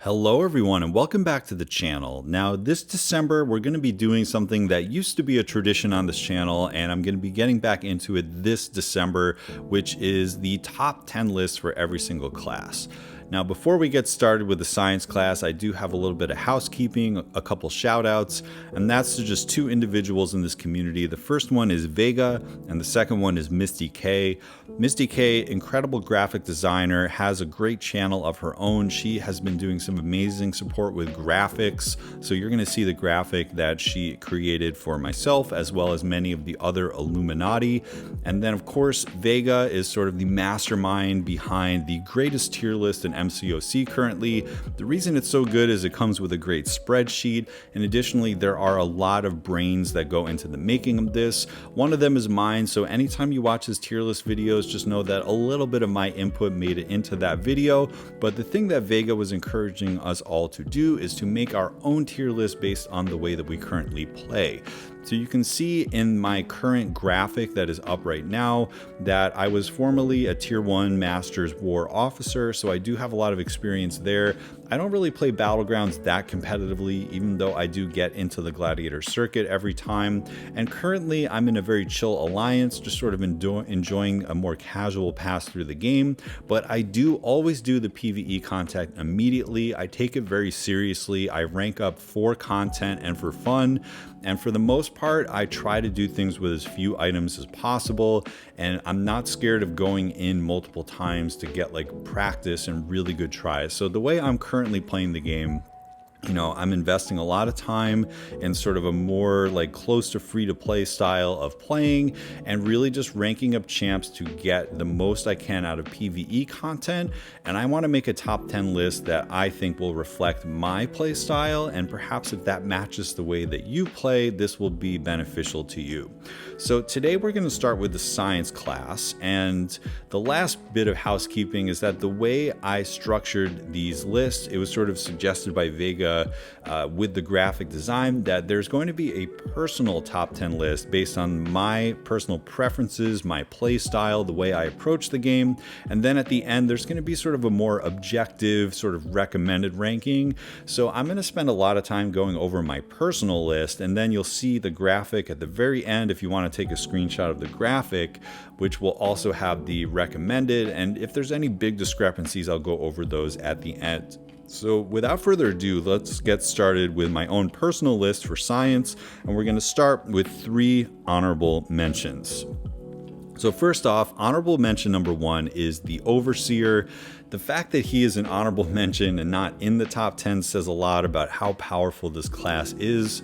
Hello everyone and welcome back to the channel. Now this December we're going to be doing something that used to be a tradition on this channel, and I'm going to be getting back into it this December, which is the top 10 list for every single class. Now before we get started with the science class, I do have a little bit of housekeeping, a couple shout outs, and that's to just two individuals in this community. The first one is Vega and the second one is Misty K. Misty K, incredible graphic designer, has a great channel of her own. She has been doing some amazing support with graphics, so you're going to see the graphic that she created for myself as well as many of the other Illuminati. And then of course Vega is sort of the mastermind behind the greatest tier list in MCOC currently. The reason it's so good is it comes with a great spreadsheet, and additionally there are a lot of brains that go into the making of this. One of them is mine, so anytime you watch his tier list videos, just know that a little bit of my input made it into that video. But the thing that Vega was encouraging us all to do is to make our own tier list based on the way that we currently play. So you can see in my current graphic that is up right now that I was formerly a tier 1 Masters War officer, so I do have a lot of experience there. I don't really play Battlegrounds that competitively, even though I do get into the Gladiator circuit every time. And currently I'm in a very chill alliance, just sort of enjoying a more casual pass through the game. But I do always do the PvE content immediately. I take it very seriously. I rank up for content and for fun. And for the most part, I try to do things with as few items as possible. And I'm not scared of going in multiple times to get like practice and really good tries. So the way I'm currently playing the game, I'm investing a lot of time in sort of a more like close to free to play style of playing and really just ranking up champs to get the most I can out of PvE content. And I want to make a top 10 list that I think will reflect my play style, and perhaps if that matches the way that you play, this will be beneficial to you. So today we're going to start with the science class, and the last bit of housekeeping is that the way I structured these lists, it was sort of suggested by Vega with the graphic design that there's going to be a personal top 10 list based on my personal preferences, my play style, the way I approach the game, and then at the end there's going to be sort of a more objective sort of recommended ranking. So I'm going to spend a lot of time going over my personal list, and then you'll see the graphic at the very end if you want to take a screenshot of the graphic, which will also have the recommended, and if there's any big discrepancies I'll go over those at the end. So without further ado, let's get started with my own personal list for science, and we're going to start with 3 honorable mentions. So first off, honorable mention number 1 is the Overseer. The fact that he is an honorable mention and not in the top 10 says a lot about how powerful this class is.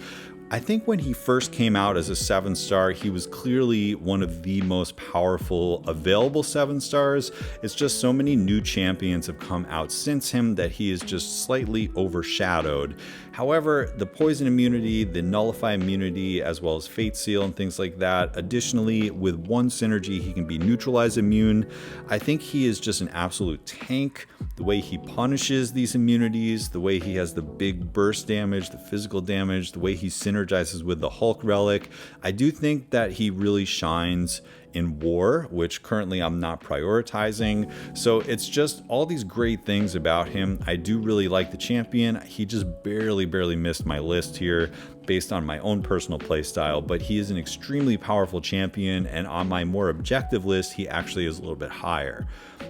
I think when he first came out as a 7-star, he was clearly one of the most powerful available 7-stars. It's just so many new champions have come out since him that he is just slightly overshadowed. However, the poison immunity, the nullify immunity, as well as fate seal and things like that. Additionally, with 1 synergy, he can be neutralized immune. I think he is just an absolute tank. The way he punishes these immunities, the way he has the big burst damage, the physical damage, the way he synergizes with the Hulk relic. I do think that he really shines in war, which currently I'm not prioritizing. So it's just all these great things about him. I do really like the champion. He just barely missed my list here based on my own personal play style, but he is an extremely powerful champion, and on my more objective list, he actually is a little bit higher.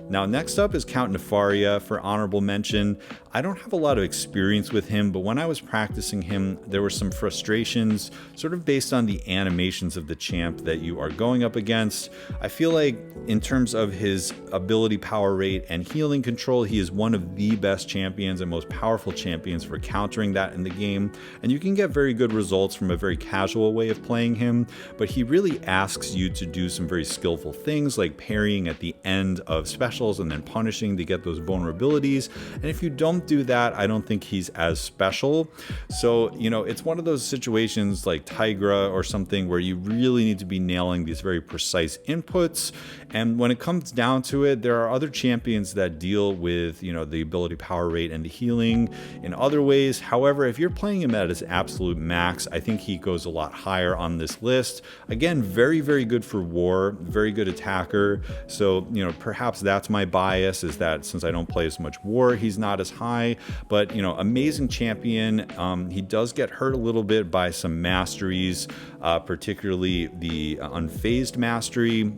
Now, next up is Count Nefaria for honorable mention. I don't have a lot of experience with him, but when I was practicing him, there were some frustrations sort of based on the animations of the champ that you are going up against. I feel like in terms of his ability power rate and healing control, he is one of the best champions and most powerful champions for countering that in the game, and you can get very good results from a very casual way of playing him, but he really asks you to do some very skillful things like parrying at the end of specials and then punishing to get those vulnerabilities. And if you don't do that, I don't think he's as special. So, it's one of those situations like Tigra or something where you really need to be nailing these very precise inputs. And when it comes down to it, there are other champions that deal with, the ability power rate and the healing in other ways. However, if you're playing him at his absolute max, I think he goes a lot higher on this list. Again, very, very good for war, very good attacker. So, perhaps that's my bias, is that since I don't play as much war, he's not as high. But, amazing champion. He does get hurt a little bit by some masteries, particularly the unfazed mastery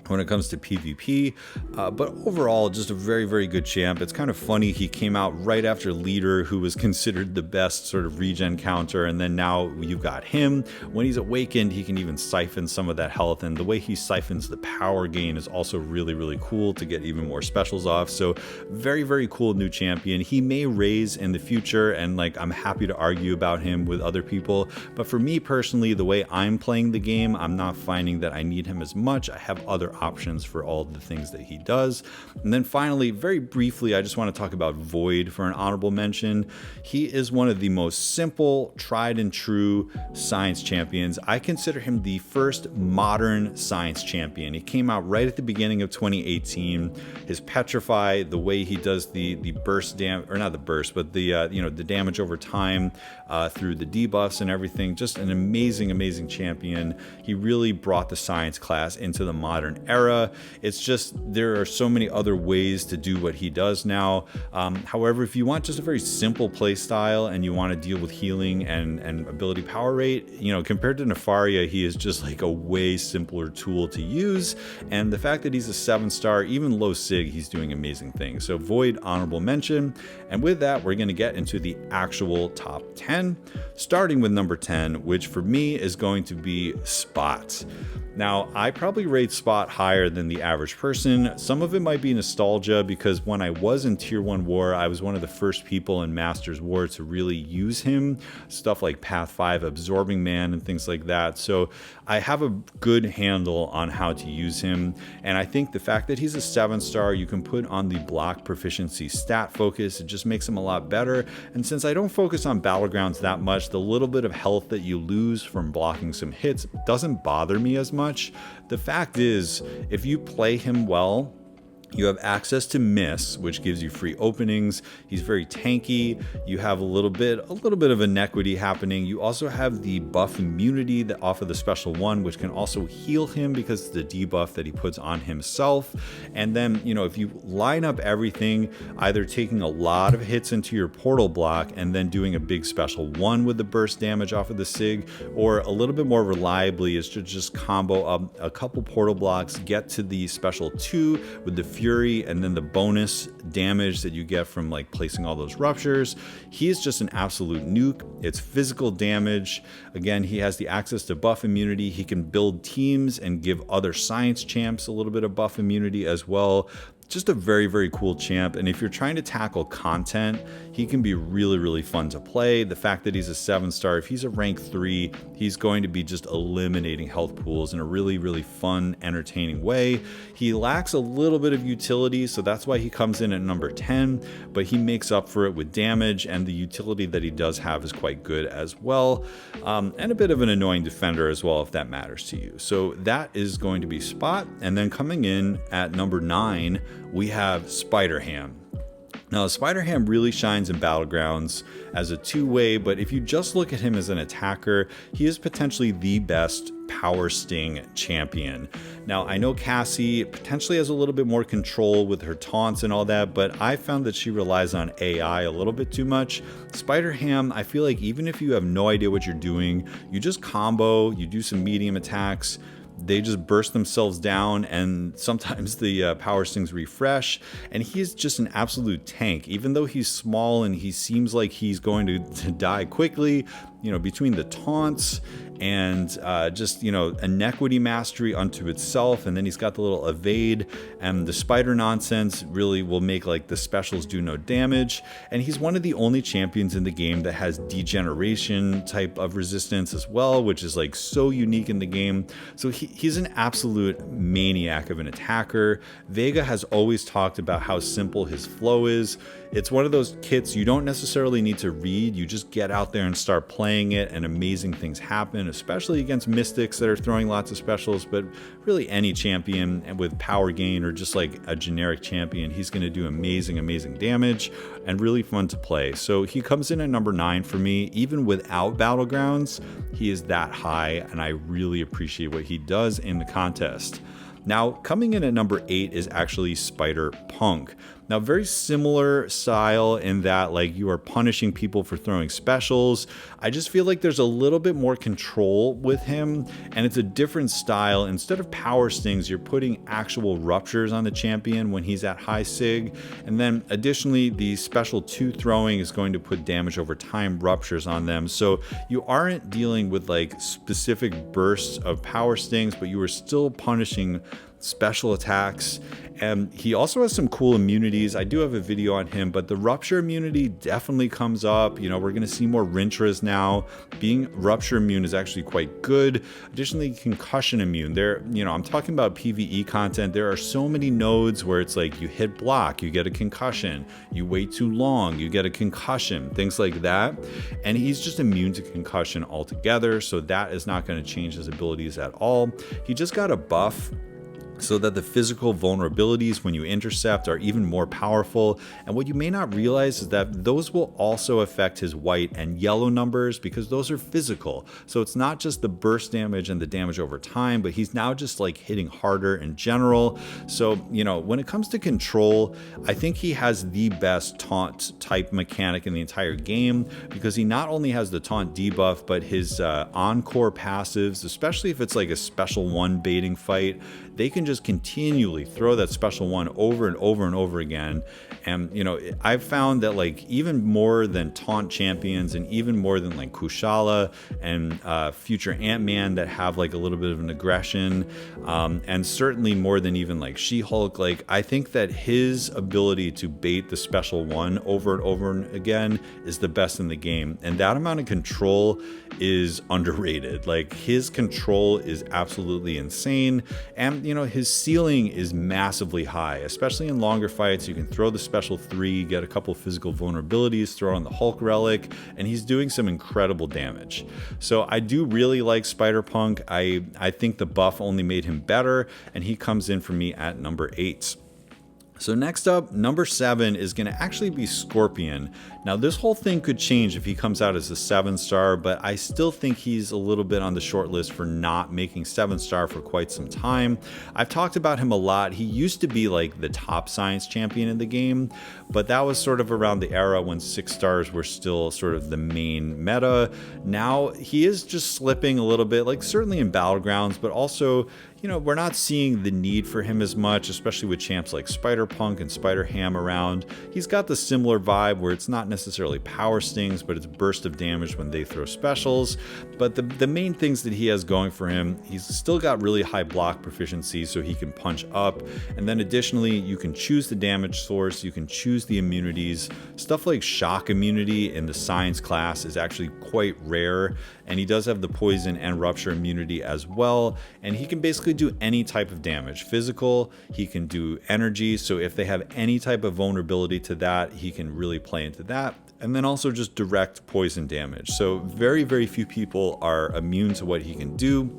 when it comes to PvP, but overall just a very, very good champ. It's kind of funny, he came out right after Leader, who was considered the best sort of regen counter, and then now you've got him. When he's awakened, he can even siphon some of that health, and the way he siphons the power gain is also really, really cool to get even more specials off. So very, very cool new champion. He may raise in the future, and I'm happy to argue about him with other people, but for me personally, the way I'm playing the game, I'm not finding that I need him as much. I have other options for all the things that he does. And then finally, very briefly, I just want to talk about Void for an honorable mention. He is one of the most simple, tried and true science champions. I consider him the first modern science champion. He came out right at the beginning of 2018. His Petrify, the way he does the burst damage, or not the burst, but the the damage over time through the debuffs and everything, just an amazing champion. He really brought the science class into the modern era. It's just, there are so many other ways to do what he does now. However, if you want just a very simple play style and you want to deal with healing and ability power rate, compared to Nefaria, he is just a way simpler tool to use. And the fact that he's a 7-star, even low sig, he's doing amazing things. So Void, honorable mention. And with that, we're going to get into the actual top 10, starting with number 10, which for me is going to be Spot. Now, I probably rate Spot higher than the average person. Some of it might be nostalgia, because when I was in Tier 1 War, I was one of the first people in Masters War to really use him. Stuff like Path 5, Absorbing Man, and things like that. So I have a good handle on how to use him. And I think the fact that he's a 7-star, you can put on the block proficiency stat focus. It just makes him a lot better. And since I don't focus on Battlegrounds that much, the little bit of health that you lose from blocking some hits doesn't bother me as much. The fact is, if you play him well, you have access to Miss, which gives you free openings. He's very tanky. You have a little bit of inequity happening. You also have the buff immunity that off of the special one, which can also heal him because it's the debuff that he puts on himself. And then, if you line up everything, either taking a lot of hits into your portal block and then doing a big special one with the burst damage off of the Sig, or a little bit more reliably is to just combo up a couple portal blocks, get to the special 2 with the Fury, and then the bonus damage that you get from placing all those ruptures. He is just an absolute nuke. It's physical damage. Again, he has the access to buff immunity. He can build teams and give other science champs a little bit of buff immunity as well. Just a very, very cool champ. And if you're trying to tackle content, he can be really, really fun to play. The fact that he's a 7-star, if he's a rank 3, he's going to be just eliminating health pools in a really, really fun, entertaining way. He lacks a little bit of utility, so that's why he comes in at number 10, but he makes up for it with damage, and the utility that he does have is quite good as well. And a bit of an annoying defender as well, if that matters to you. So that is going to be Spot. And then coming in at number 9, we have Spider-Ham. Now, Spider-Ham really shines in Battlegrounds as a 2-way, but if you just look at him as an attacker, he is potentially the best Power Sting champion. Now, I know Cassie potentially has a little bit more control with her taunts and all that, but I found that she relies on AI a little bit too much. Spider-Ham, I feel like even if you have no idea what you're doing, you just combo, you do some medium attacks, they just burst themselves down, and sometimes the power stings refresh, and he's just an absolute tank. Even though he's small and he seems like he's going to die quickly, between the taunts and just inequity mastery unto itself, and then he's got the little evade, and the spider nonsense really will make the specials do no damage. And he's one of the only champions in the game that has degeneration type of resistance as well, which is so unique in the game. So he's an absolute maniac of an attacker. Vega has always talked about how simple his flow is. It's one of those kits you don't necessarily need to read. You just get out there and start playing it, and amazing things happen, especially against mystics that are throwing lots of specials. But really any champion with power gain, or just like a generic champion, he's going to do amazing damage and really fun to play. So he comes in at number 9 for me. Even without Battlegrounds, he is that high, and I really appreciate what he does in the contest. Now, coming in at number 8 is actually Spider-Punk. Now, very similar style in that, like, you are punishing people for throwing specials. I just feel like there's a little bit more control with him, and it's a different style. Instead of power stings, you're putting actual ruptures on the champion when he's at high sig. And then additionally, the special 2 throwing is going to put damage over time ruptures on them. So you aren't dealing with like specific bursts of power stings, but you are still punishing special attacks. And he also has some cool immunities. I do have a video on him, but the rupture immunity definitely comes up. You know, we're going to see more Rintras now. Being rupture immune is actually quite good. Additionally, concussion immune. There, you know, I'm talking about PvE content. There are so many nodes where it's like you hit block, you get a concussion. You wait too long, you get a concussion, things like that. And he's just immune to concussion altogether. So that is not going to change his abilities at all. He just got a buff so that the physical vulnerabilities when you intercept are even more powerful. And what you may not realize is that those will also affect his white and yellow numbers, because those are physical. So it's not just the burst damage and the damage over time, but he's now just like hitting harder in general. So, you know, when it comes to control, I think he has the best taunt type mechanic in the entire game, because he not only has the taunt debuff, but his encore passives, especially if it's like a special 1 baiting fight, they can just continually throw that special 1 over and over and over again. And, you know, I've found that like even more than taunt champions, and even more than like Kushala and future Ant-Man that have like a little bit of an aggression, and certainly more than even like She-Hulk, like I think that his ability to bait the special 1 over and over again is the best in the game. And that amount of control is underrated. Like his control is absolutely insane. And, you know, his ceiling is massively high, especially in longer fights. You can throw the special 3, get a couple physical vulnerabilities, throw on the Hulk relic, and he's doing some incredible damage. So I do really like Spider-Punk. I think the buff only made him better, and he comes in for me at number 8. So next up, number 7 is going to actually be Scorpion. Now this whole thing could change if he comes out as a 7-star, but I still think he's a little bit on the short list for not making 7-star for quite some time. I've talked about him a lot. He used to be like the top science champion in the game, but that was sort of around the era when 6 stars were still sort of the main meta. Now he is just slipping a little bit, like certainly in Battlegrounds, but also, you know, we're not seeing the need for him as much, especially with champs like Spider-Punk and Spider-Ham around. He's got the similar vibe where it's not necessarily power stings, but it's burst of damage when they throw specials. But the main things that he has going for him, he's still got really high block proficiency, so he can punch up. And then additionally, you can choose the damage source, you can choose the immunities. Stuff like shock immunity in the science class is actually quite rare, and he does have the poison and rupture immunity as well. And he can basically do any type of damage. Physical, he can do energy, so if they have any type of vulnerability to that, he can really play into that. And then also just direct poison damage. So very, very few people are immune to what he can do.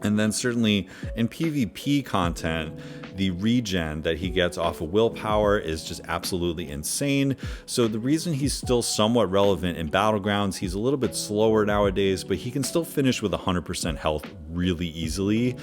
And then certainly in PvP content, the regen that he gets off of willpower is just absolutely insane. So the reason he's still somewhat relevant in Battlegrounds, he's a little bit slower nowadays, but he can still finish with 100% health really easily.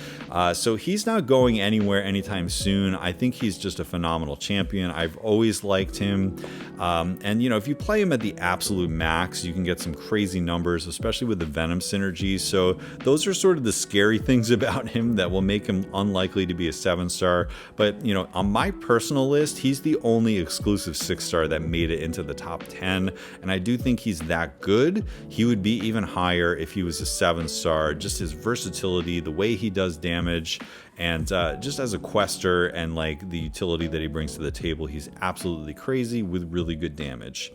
So he's not going anywhere anytime soon. I think he's just a phenomenal champion. I've always liked him. And, you know, if you play him at the absolute max, you can get some crazy numbers, especially with the Venom synergy. So those are sort of the scary things about him that will make him unlikely to be a 7-star. But, you know, on my personal list, he's the only exclusive 6-star that made it into the top 10. And I do think he's that good. He would be even higher if he was a 7-star. Just his versatility, the way he does damage, and just as a quester and like the utility that he brings to the table, he's absolutely crazy with really good damage.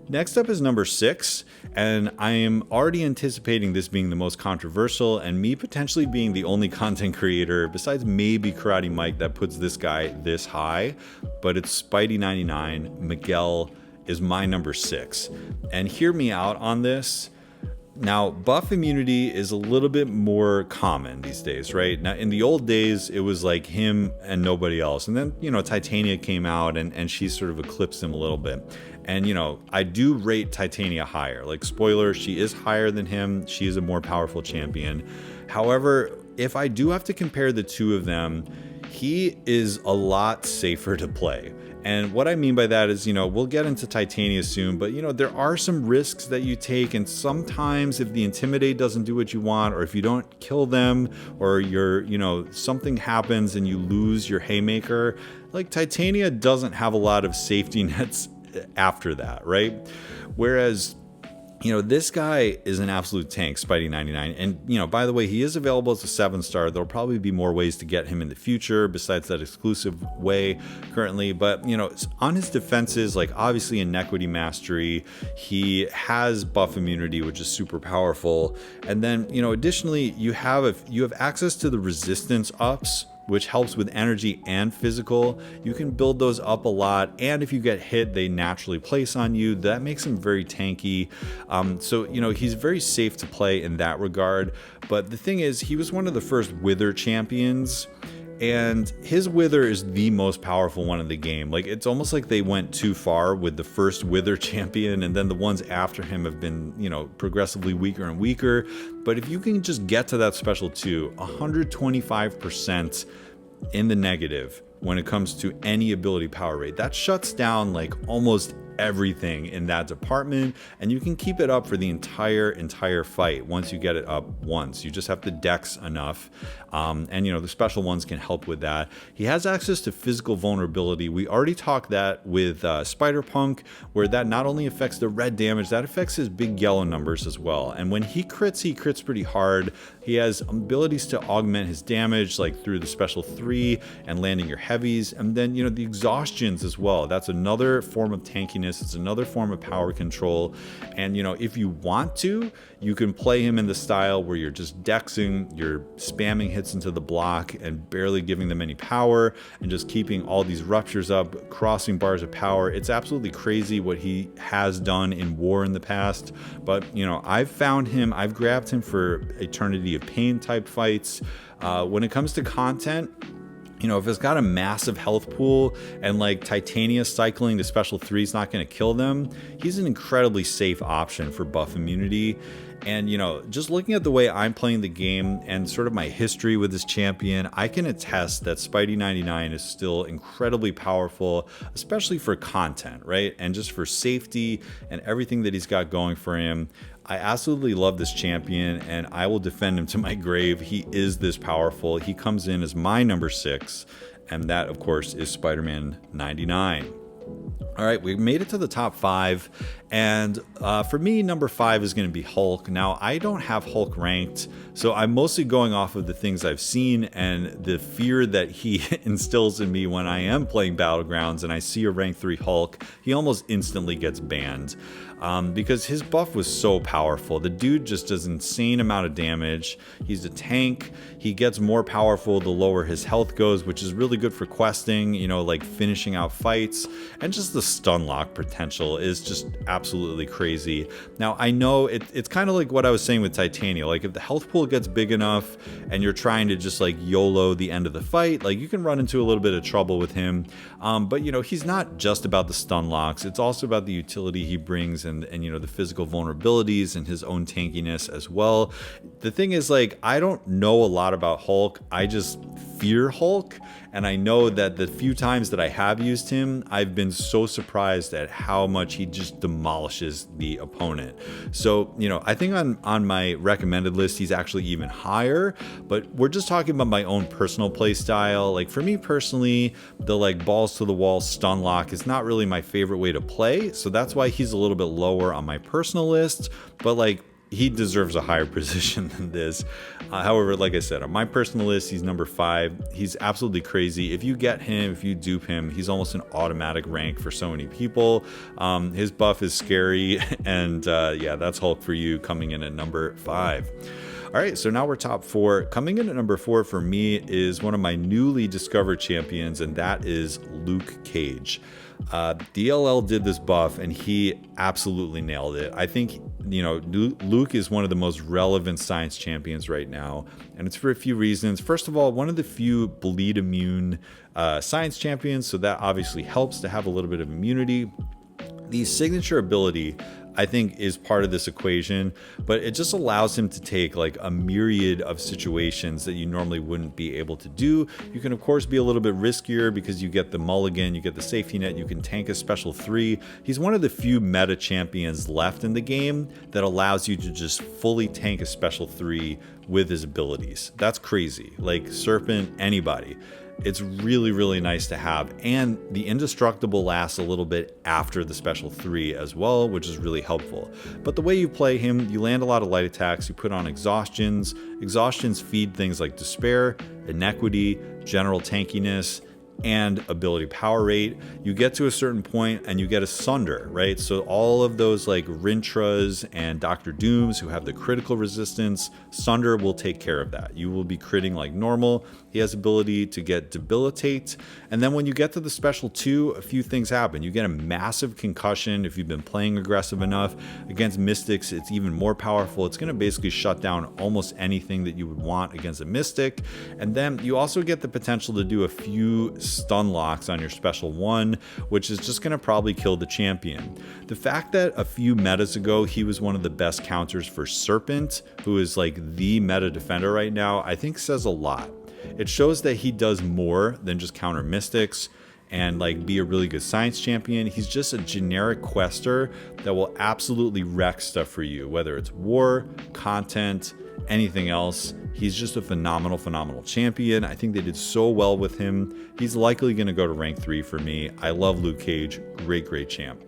Next up is number 6, and I am already anticipating this being the most controversial and me potentially being the only content creator besides maybe Karate Mike that puts this guy this high, but it's Spidey99. Miguel is my number 6. And hear me out on this. Now, buff immunity is a little bit more common these days, right? Now, in the old days, it was like him and nobody else. And then, Titania came out and she sort of eclipsed him a little bit. And, I do rate Titania higher. Like, spoiler, she is higher than him. She is a more powerful champion. However, if I do have to compare the two of them, he is a lot safer to play. And what I mean by that is, we'll get into Titania soon, but, there are some risks that you take. And sometimes if the Intimidate doesn't do what you want, or if you don't kill them, or something happens and you lose your Haymaker, like Titania doesn't have a lot of safety nets after that, right? Whereas this guy is an absolute tank, Spidey99. And, by the way, he is available as a 7-star. There'll probably be more ways to get him in the future besides that exclusive way currently. But, on his defenses, like obviously in Inequity Mastery, he has buff immunity, which is super powerful. And then, additionally, you have access to the resistance ups, which helps with energy and physical. You can build those up a lot, and if you get hit, they naturally place on you. That makes him very tanky. So he's very safe to play in that regard. But the thing is, he was one of the first Wither champions, and his Wither is the most powerful one in the game. Like, it's almost like they went too far with the first Wither champion, and then the ones after him have been, progressively weaker and weaker. But if you can just get to that special 2, 125% in the negative when it comes to any ability power rate, that shuts down like almost everything in that department, and you can keep it up for the entire fight. Once you get it up once, you just have to dex enough, and the special ones can help with that. He has access to physical vulnerability. We already talked that with Spider-Punk, where that not only affects the red damage, that affects his big yellow numbers as well. And when he crits pretty hard. He has abilities to augment his damage, like through the special 3 and landing your heavies, and then the exhaustions as well. That's another form of tankiness. It's another form of power control. And if you want to, you can play him in the style where you're just dexing, you're spamming hits into the block and barely giving them any power, and just keeping all these ruptures up, crossing bars of power. It's absolutely crazy what he has done in War in the past. But I've grabbed him for Eternity of Pain type fights. When it comes to content, if it's got a massive health pool and like Titania cycling to special 3 is not going to kill them, he's an incredibly safe option for buff immunity. And, just looking at the way I'm playing the game and sort of my history with this champion, I can attest that Spidey99 is still incredibly powerful, especially for content, right? And just for safety and everything that he's got going for him. I absolutely love this champion, and I will defend him to my grave. He is this powerful. He comes in as my number 6, and that, of course, is Spider-Man 99. All right, we made it to the top 5, and for me, number 5 is going to be Hulk. Now, I don't have Hulk ranked, so I'm mostly going off of the things I've seen and the fear that he instills in me when I am playing Battlegrounds and I see a rank 3 Hulk. He almost instantly gets banned. Because his buff was so powerful. The dude just does an insane amount of damage. He's a tank. He gets more powerful the lower his health goes, which is really good for questing, like finishing out fights. And just the stun lock potential is just absolutely crazy. Now, I know it's kind of like what I was saying with Titania. Like, if the health pool gets big enough and you're trying to just like YOLO the end of the fight, like you can run into a little bit of trouble with him. But he's not just about the stun locks. It's also about the utility he brings and the physical vulnerabilities and his own tankiness as well. The thing is, like, I don't know a lot about Hulk. I just fear Hulk, and I know that the few times that I have used him, I've been so surprised at how much he just demolishes the opponent. So, I think on my recommended list, he's actually even higher, but we're just talking about my own personal play style. Like, for me personally, the like balls to the wall stun lock is not really my favorite way to play, so that's why he's a little bit lower on my personal list. But like, he deserves a higher position than this. However, like I said, on my personal list, he's number 5. He's absolutely crazy. If you get him, if you dupe him, he's almost an automatic rank for so many people. His buff is scary, and yeah, that's Hulk for you, coming in at number 5. All right, so now we're top 4. Coming in at number 4 for me is one of my newly discovered champions, and that is Luke Cage. DLL did this buff and he absolutely nailed it. I think, Luke is one of the most relevant science champions right now, and it's for a few reasons. First of all, one of the few bleed immune science champions, so that obviously helps to have a little bit of immunity. The signature ability, I think, is part of this equation, but it just allows him to take like a myriad of situations that you normally wouldn't be able to do. You can of course be a little bit riskier because you get the mulligan, you get the safety net, you can tank a special 3. He's one of the few meta champions left in the game that allows you to just fully tank a special 3 with his abilities. That's crazy. Like Serpent, anybody. It's really, really nice to have. And the indestructible lasts a little bit after the special 3 as well, which is really helpful. But the way you play him, you land a lot of light attacks, you put on exhaustions. Exhaustions feed things like despair, inequity, general tankiness, and ability power rate. You get to a certain point and you get a Sunder, right? So all of those like Rintras and Dr. Dooms who have the critical resistance, Sunder will take care of that. You will be critting like normal. He has ability to get debilitate. And then when you get to the special 2, a few things happen. You get a massive concussion if you've been playing aggressive enough. Against Mystics, it's even more powerful. It's going to basically shut down almost anything that you would want against a Mystic. And then you also get the potential to do a few stun locks on your special 1, which is just going to probably kill the champion. The fact that a few metas ago he was one of the best counters for Serpent, who is like the meta defender right now, I think says a lot. It shows that he does more than just counter Mystics and like be a really good science champion. He's just a generic quester that will absolutely wreck stuff for you, whether it's war, content, anything else. He's just a phenomenal champion. I think they did so well with him. He's likely going to go to rank 3 for me. I love Luke Cage. Great champ.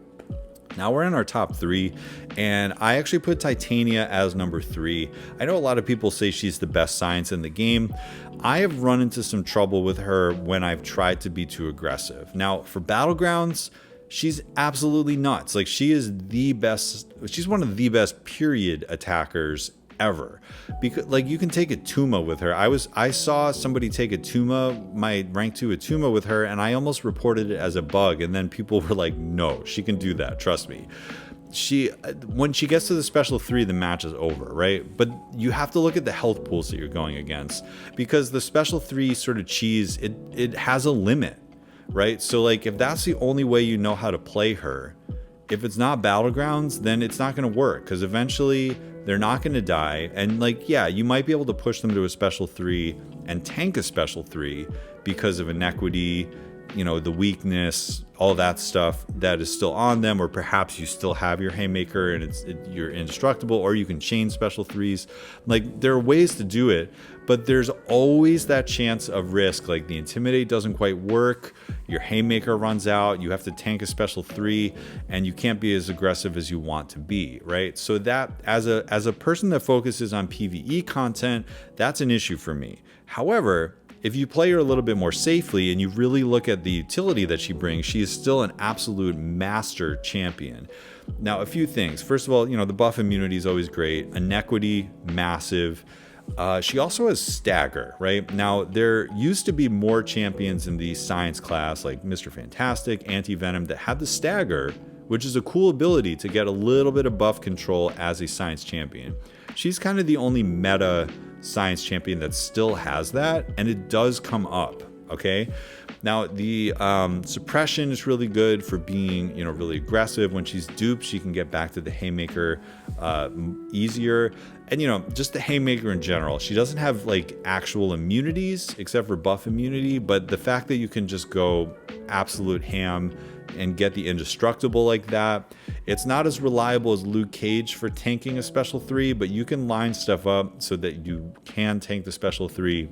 Now we're in our top 3, and I actually put Titania as number 3. I know a lot of people say she's the best science in the game. I have run into some trouble with her when I've tried to be too aggressive. Now for Battlegrounds, she's absolutely nuts. Like she is the best. She's one of the best period attackers ever, because like you can take a Tuma with her. I saw somebody take a Tuma, my rank 2 Tuma with her, and I almost reported it as a bug, and then people were like, no, she can do that, trust me. When she gets to the special 3, the match is over, right? But you have to look at the health pools that you're going against, because the special 3 sort of cheese, it has a limit, right? So like if that's the only way you know how to play her, if it's not Battlegrounds, then it's not going to work, because eventually they're not going to die. And like, yeah, you might be able to push them to a special 3 and tank a special 3 because of inequity, the weakness, all that stuff that is still on them, or perhaps you still have your Haymaker and you're indestructible, or you can chain special 3s. Like there are ways to do it, but there's always that chance of risk. Like the Intimidate doesn't quite work, your Haymaker runs out, you have to tank a special 3, and you can't be as aggressive as you want to be, right? So that as a person that focuses on PvE content, that's an issue for me. However, if you play her a little bit more safely and you really look at the utility that she brings, she is still an absolute master champion. Now, a few things. First of all, the buff immunity is always great. Inequity, massive. She also has stagger, right? Now, there used to be more champions in the science class, like Mr. Fantastic, Anti-Venom, that had the stagger, which is a cool ability to get a little bit of buff control as a science champion. She's kind of the only meta science champion that still has that, and it does come up, okay? Now, the suppression is really good for being, really aggressive. When she's duped, she can get back to the Haymaker easier. And, just the Haymaker in general, she doesn't have, like, actual immunities, except for buff immunity, but the fact that you can just go absolute ham and get the indestructible like that, it's not as reliable as Luke Cage for tanking a special 3, but you can line stuff up so that you can tank the special 3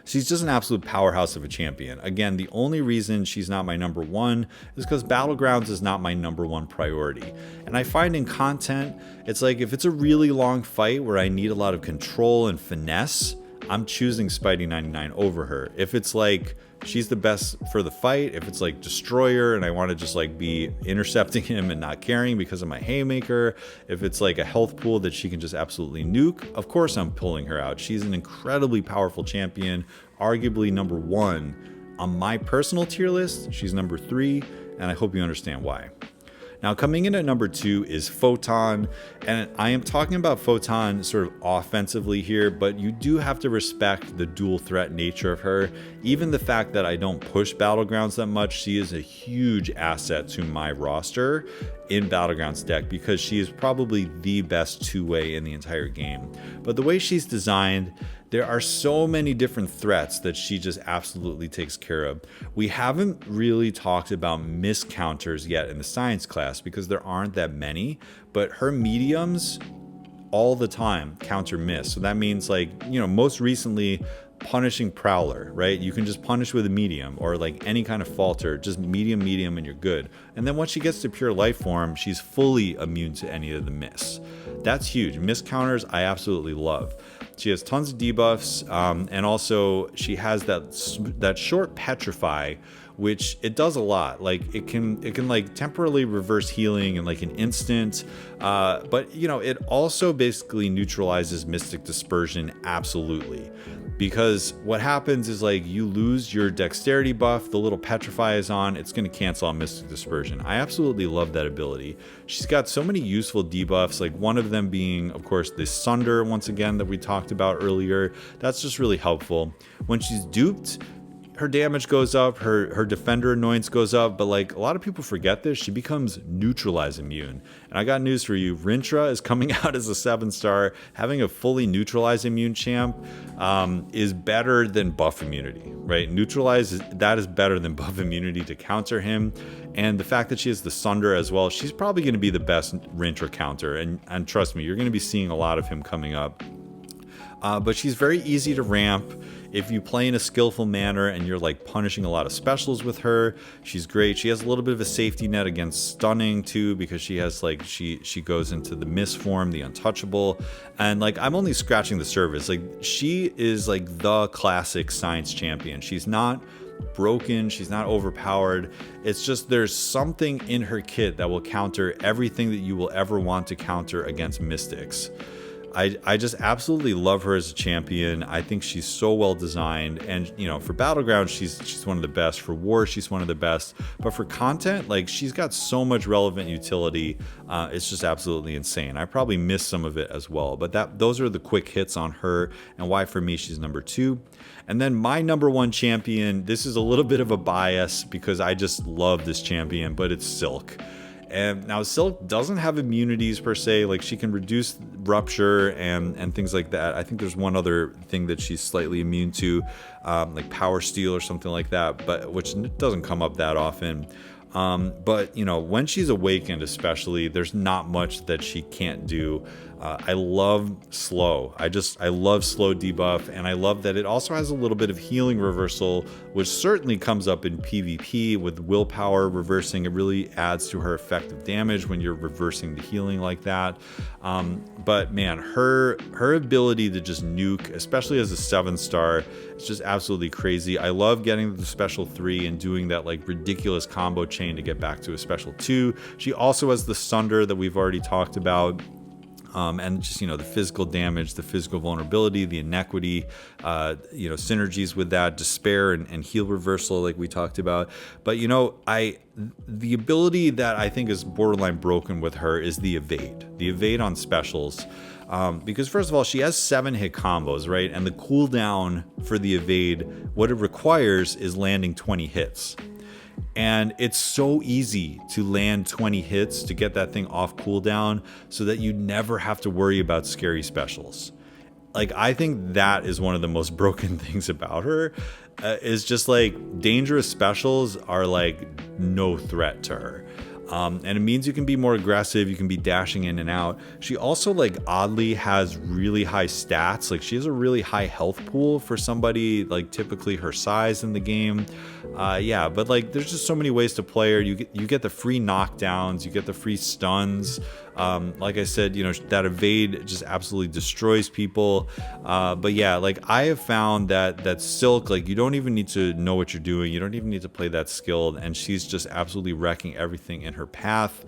She's just an absolute powerhouse of a champion. Again, the only reason she's not my number one is because Battlegrounds is not my number one priority. And I find in content, it's like if it's a really long fight where I need a lot of control and finesse, I'm choosing Spidey 99 over her. If it's like she's the best for the fight, if it's like Destroyer and I want to just like be intercepting him and not caring because of my haymaker, if it's like a health pool that she can just absolutely nuke, of course I'm pulling her out. She's an incredibly powerful champion, arguably number one. On my personal tier list, she's number 3, and I hope you understand why. Now, coming in at number 2 is Photon, and I am talking about Photon sort of offensively here, but you do have to respect the dual threat nature of her. Even the fact that I don't push Battlegrounds that much, she is a huge asset to my roster in Battlegrounds deck because she is probably the best two-way in the entire game. But the way she's designed, there are so many different threats that she just absolutely takes care of. We haven't really talked about miss counters yet in the science class because there aren't that many, but her mediums all the time counter miss. So that means like, you know, most recently punishing Prowler, right? You can just punish with a medium or like any kind of falter, just medium, and you're good. And then once she gets to pure life form, she's fully immune to any of the miss. That's huge. Miss counters, I absolutely love. She has tons of debuffs, and also she has that short petrify, which it does a lot. Like it can like temporarily reverse healing in like an instant, but you know, it also basically neutralizes Mystic Dispersion absolutely. Because what happens is like you lose your dexterity buff, the little petrify is on, it's going to cancel out Mystic Dispersion. I absolutely love that ability. She's got so many useful debuffs, like one of them being, of course, this Sunder, once again, that we talked about earlier. That's just really helpful. When she's duped, her damage goes up, her defender annoyance goes up, but like a lot of people forget this, she becomes neutralize immune. And I got news for you, Rintra is coming out as a 7-star. Having a fully neutralize immune champ is better than buff immunity, right? Neutralize, that is better than buff immunity to counter him. And the fact that she has the Sunder as well, she's probably going to be the best Rintra counter. And trust me, you're going to be seeing a lot of him coming up. But she's very easy to ramp. If you play in a skillful manner and you're like punishing a lot of specials with her, she's great. She has a little bit of a safety net against stunning too, because she has like, she goes into the miss form, the untouchable. And like, I'm only scratching the surface. Like she is like the classic science champion. She's not broken, she's not overpowered. It's just there's something in her kit that will counter everything that you will ever want to counter against mystics. I just absolutely love her as a champion. I think she's so well designed, and you know, for Battlegrounds, she's one of the best. For War, she's one of the best. But for content, like she's got so much relevant utility. It's just absolutely insane. I probably missed some of it as well, but those are the quick hits on her and why for me she's number 2. And then my number 1 champion. This is a little bit of a bias because I just love this champion, but it's Silk. And now Silk doesn't have immunities per se, like she can reduce rupture and things like that. I think there's one other thing that she's slightly immune to, like power steal or something like that, but which doesn't come up that often. But you know, when she's awakened especially, there's not much that she can't do. I love slow. I love slow debuff, and I love that it also has a little bit of healing reversal, which certainly comes up in PvP with willpower reversing. It really adds to her effective damage when you're reversing the healing like that. But man, her ability to just nuke, especially as a 7-star, it's just absolutely crazy. I love getting the special 3 and doing that like ridiculous combo chain to get back to a special 2. She also has the Sunder that we've already talked about. And just, you know, the physical damage, the physical vulnerability, the inequity, you know, synergies with that, despair and heal reversal like we talked about. But, you know, the ability that I think is borderline broken with her is the evade on specials. Because first of all, she has 7-hit combos, right? And the cooldown for the evade, what it requires is landing 20 hits. And it's so easy to land 20 hits to get that thing off cooldown so that you never have to worry about scary specials. Like, I think that is one of the most broken things about her, is just like dangerous specials are like no threat to her. And it means you can be more aggressive, you can be dashing in and out. She also like oddly has really high stats. Like she has a really high health pool for somebody like typically her size in the game. Yeah, but like there's just so many ways to play her. You get the free knockdowns, you get the free stuns. Like I said, you know, that evade just absolutely destroys people. But yeah, like I have found that Silk, like you don't even need to know what you're doing. You don't even need to play that skilled, and she's just absolutely wrecking everything in her path.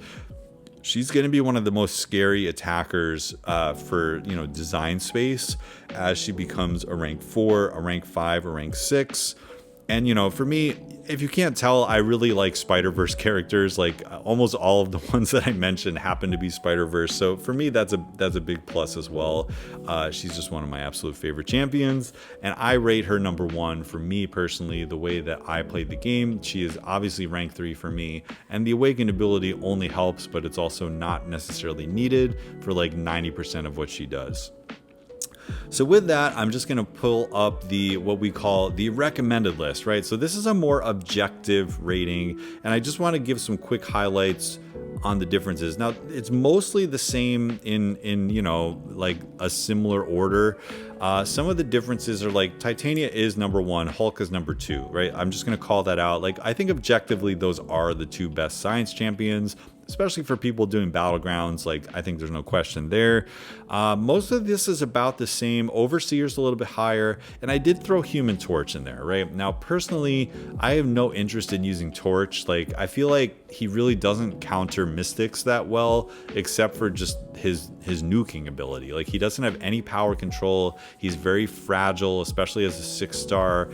She's going to be one of the most scary attackers for, you know, design space as she becomes a rank 4, a rank 5, a rank 6. And, you know, for me, if you can't tell, I really like Spider-Verse characters. Like almost all of the ones that I mentioned happen to be Spider-Verse. So for me, that's a big plus as well. She's just one of my absolute favorite champions. And I rate her number 1 for me personally, the way that I played the game. She is obviously rank 3 for me. And the Awakened ability only helps, but it's also not necessarily needed for like 90% of what she does. So with that, I'm just going to pull up what we call the recommended list, right? So this is a more objective rating, and I just want to give some quick highlights on the differences. Now, it's mostly the same in you know, like a similar order. Some of the differences are like Titania is number 1, Hulk is number 2, right? I'm just going to call that out. Like I think objectively those are the 2 best science champions, especially for people doing battlegrounds. Like I think there's no question there. Most of this is about the same. Overseer's a little bit higher, and I did throw Human Torch in there, right? Now personally, I have no interest in using Torch. Like I feel like he really doesn't counter Mystics that well, except for just his nuking ability. Like he doesn't have any power control. He's very fragile, especially as a 6-star.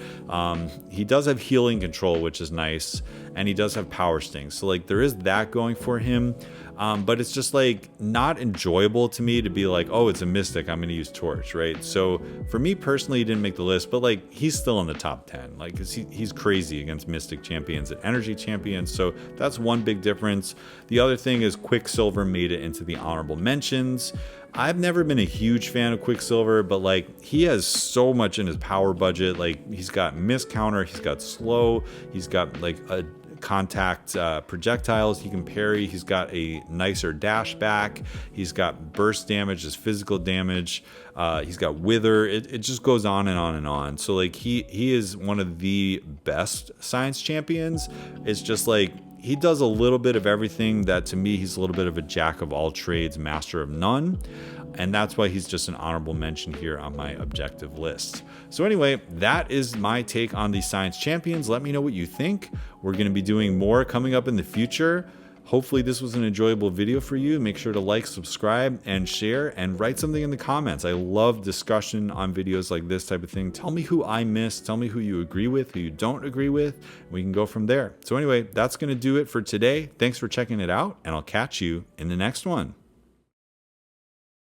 He does have healing control, which is nice, and he does have power stings. So like there is that going for him. But it's just like not enjoyable to me to be like, oh, it's a Mystic, I'm going to use Torch, right? So for me personally, he didn't make the list, but like he's still in the top 10. Like he's crazy against Mystic champions and energy champions. So that's one big difference. The other thing is Quicksilver made it into the honorable mentions. I've never been a huge fan of Quicksilver, but like he has so much in his power budget. Like he's got miss counter, he's got slow, he's got like a contact projectiles he can parry, he's got a nicer dash back, he's got burst damage as physical damage, he's got wither. It just goes on and on and on. So like he is one of the best science champions. It's just like he does a little bit of everything that to me he's a little bit of a jack of all trades, master of none. And that's why he's just an honorable mention here on my objective list. So anyway, that is my take on the science champions. Let me know what you think. We're going to be doing more coming up in the future. Hopefully this was an enjoyable video for you. Make sure to like, subscribe, and share, and write something in the comments. I love discussion on videos like this type of thing. Tell me who I missed. Tell me who you agree with, who you don't agree with. We can go from there. So anyway, that's going to do it for today. Thanks for checking it out, and I'll catch you in the next one.